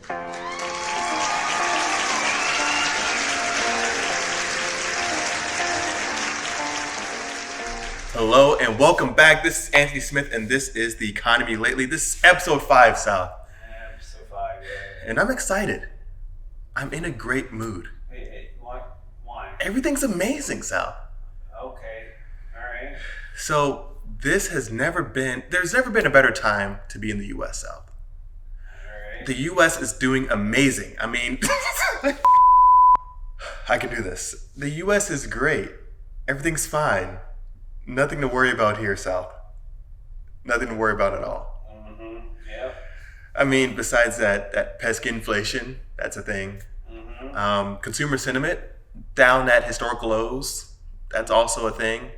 Hello and welcome back. This is Anthony Smith and this is The Economy Lately. This is episode 5, Sal. Episode 5, yeah. And I'm excited. I'm in a great mood. Hey, why? Everything's amazing, Sal. Okay, alright. So there's never been a better time to be in the U.S., Sal. Alright. The U.S. is doing amazing. I mean, I can do this. The U.S. is great. Everything's fine. Nothing to worry about here, Sal. Nothing to worry about at all. Mm-hmm, yeah. I mean, besides that pesky inflation, that's a thing. Mm-hmm. Consumer sentiment, down at historical lows, that's also a thing.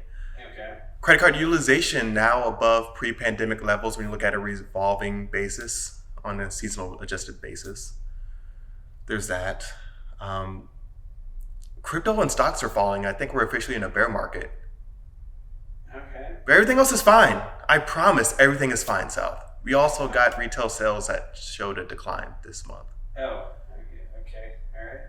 Okay. Credit card utilization now above pre-pandemic levels when you look at a revolving basis on a seasonal adjusted basis. There's that. Crypto and stocks are falling. I think we're officially in a bear market. Okay. But everything else is fine. I promise everything is fine, South. We also got retail sales that showed a decline this month. Oh, okay, alright.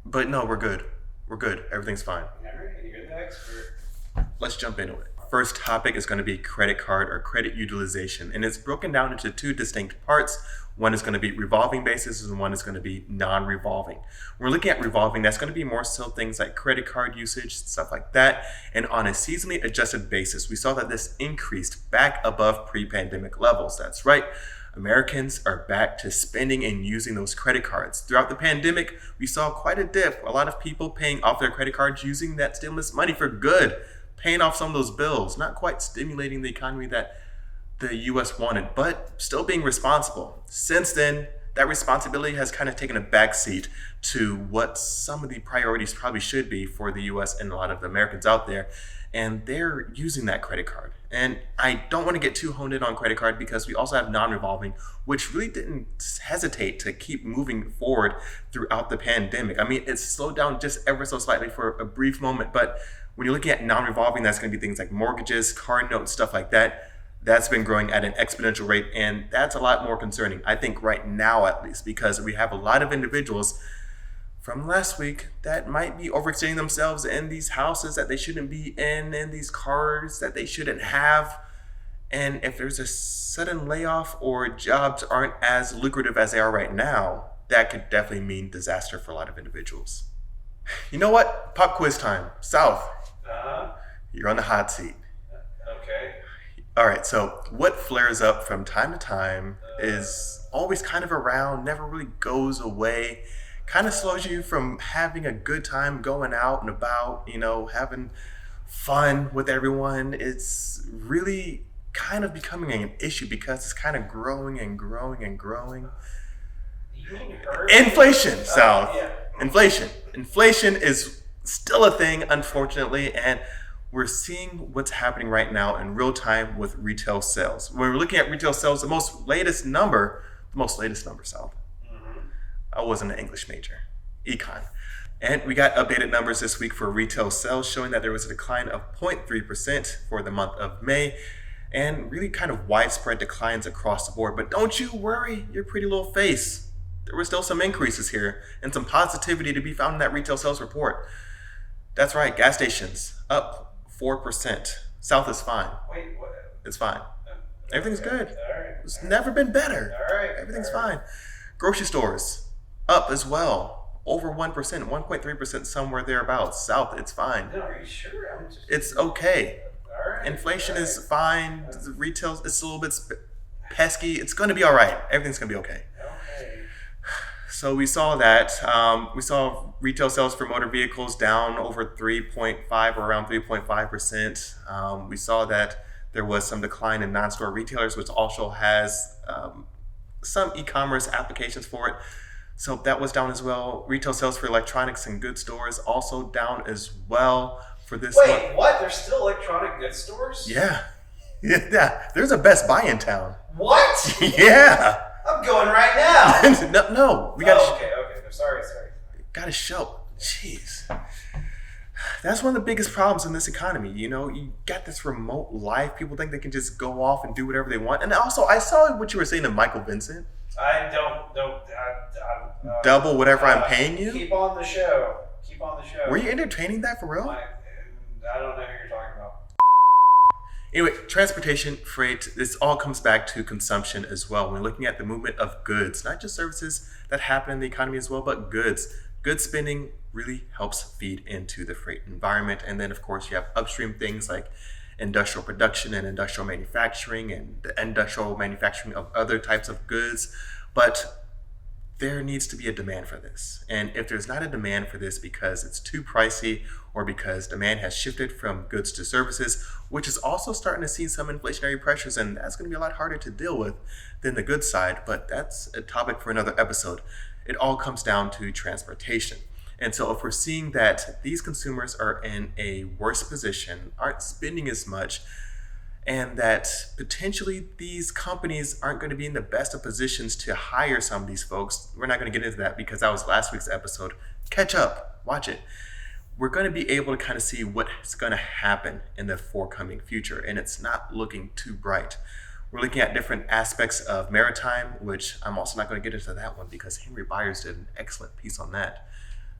But no, we're good. We're good. Everything's fine. Alright, you're the expert. Let's jump into it. First topic is going to be credit card or credit utilization. And it's broken down into two distinct parts. One is going to be revolving basis and one is going to be non-revolving. When we're looking at revolving, that's going to be more so things like credit card usage, stuff like that. And on a seasonally adjusted basis, we saw that this increased back above pre-pandemic levels. That's right. Americans are back to spending and using those credit cards. Throughout the pandemic, we saw quite a dip. A lot of people paying off their credit cards using that stimulus money for good, paying off some of those bills, not quite stimulating the economy that the U.S. wanted, but still being responsible. Since then, that responsibility has kind of taken a backseat to what some of the priorities probably should be for the U.S. and a lot of the Americans out there, and they're using that credit card. And I don't want to get too honed in on credit card because we also have non-revolving, which really didn't hesitate to keep moving forward throughout the pandemic. I mean, it's slowed down just ever so slightly for a brief moment, but when you're looking at non-revolving, that's going to be things like mortgages, car notes, stuff like that. That's been growing at an exponential rate, and that's a lot more concerning, I think, right now at least, because we have a lot of individuals from last week that might be overextending themselves in these houses that they shouldn't be in these cars that they shouldn't have. And if there's a sudden layoff or jobs aren't as lucrative as they are right now, that could definitely mean disaster for a lot of individuals. You know what? Pop quiz time. South, you're on the hot seat. Okay. All right, so what flares up from time to time is always kind of around, never really goes away, kind of slows you from having a good time going out and about, having fun with everyone. It's really kind of becoming an issue because it's kind of growing and growing and growing. Inflation, South. Yeah. Inflation is still a thing, unfortunately, and we're seeing what's happening right now in real time with retail sales. When we're looking at retail sales, the most latest number, South. Mm-hmm. I wasn't an English major, econ. And we got updated numbers this week for retail sales showing that there was a decline of 0.3% for the month of May and really kind of widespread declines across the board. But don't you worry your pretty little face. There were still some increases here and some positivity to be found in that retail sales report. That's right, gas stations up 4%. South is fine. Wait, what? It's fine. Everything's good. All right. It's never been better. All right. Everything's fine. Grocery stores up as well. Over 1%, 1.3% somewhere thereabouts. South, it's fine. No, are you sure? It's okay. All right. Inflation is fine. The retail is a little bit pesky. It's going to be all right. Everything's going to be okay. Okay. So we saw that. We saw retail sales for motor vehicles down over 3.5 or around 3.5%. We saw that there was some decline in non-store retailers, which also has some e-commerce applications for it. So that was down as well. Retail sales for electronics and goods stores also down as well for this month. Wait, what? There's still electronic goods stores? Yeah. There's a Best Buy in town. What? Yeah. I'm going right now. No. We got okay. I'm sorry. Gotta show. Jeez. That's one of the biggest problems in this economy. You got this remote life. People think they can just go off and do whatever they want. And also, I saw what you were saying to Michael Vincent. I don't. Double whatever I'm paying you? Keep on the show. Keep on the show. Were you entertaining that for real? I don't know who you're talking about. Anyway, transportation, freight, this all comes back to consumption as well. We're looking at the movement of goods, not just services that happen in the economy as well, but goods. Good spending really helps feed into the freight environment. And then, of course, you have upstream things like industrial production and industrial manufacturing and the industrial manufacturing of other types of goods. But there needs to be a demand for this. And if there's not a demand for this because it's too pricey or because demand has shifted from goods to services, which is also starting to see some inflationary pressures, and that's going to be a lot harder to deal with than the goods side, but that's a topic for another episode. It all comes down to transportation. And so if we're seeing that these consumers are in a worse position, aren't spending as much, and that potentially these companies aren't going to be in the best of positions to hire some of these folks. We're not going to get into that because that was last week's episode. Catch up, watch it. We're going to be able to kind of see what's going to happen in the forthcoming future, and it's not looking too bright. We're looking at different aspects of maritime, which I'm also not going to get into that one because Henry Byers did an excellent piece on that.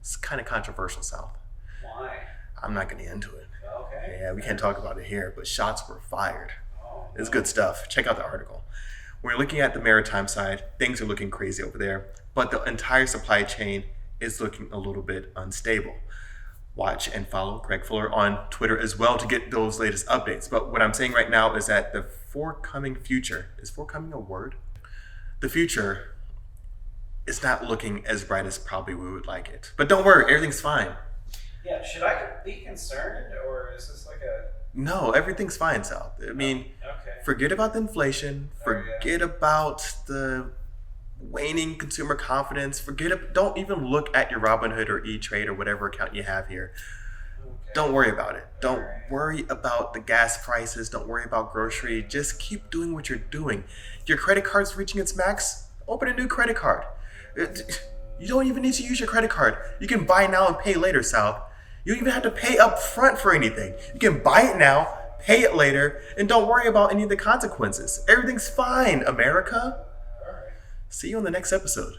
It's kind of controversial, South. Why? I'm not going to get into it. Okay. Yeah, we can't talk about it here, but shots were fired. Oh, It's good stuff. Check out the article. When you're looking at the maritime side, things are looking crazy over there, but the entire supply chain is looking a little bit unstable. Watch and follow Greg Fuller on Twitter as well to get those latest updates. But what I'm saying right now is that the forthcoming future, is forthcoming a word? The future is not looking as bright as probably we would like it. But don't worry, everything's fine. Yeah, should I be concerned, or is this like a... No, everything's fine, South. I mean, Okay. forget about the inflation. Oh, yeah. Forget about the waning consumer confidence. Don't even look at your Robinhood or E-Trade or whatever account you have here. Okay. Don't worry about it. Don't Alright. worry about the gas prices. Don't worry about grocery. Just keep doing what you're doing. Your credit card's reaching its max. Open a new credit card. You don't even need to use your credit card. You can buy now and pay later, South. You don't even have to pay up front for anything. You can buy it now, pay it later, and don't worry about any of the consequences. Everything's fine, America. All right. See you on the next episode.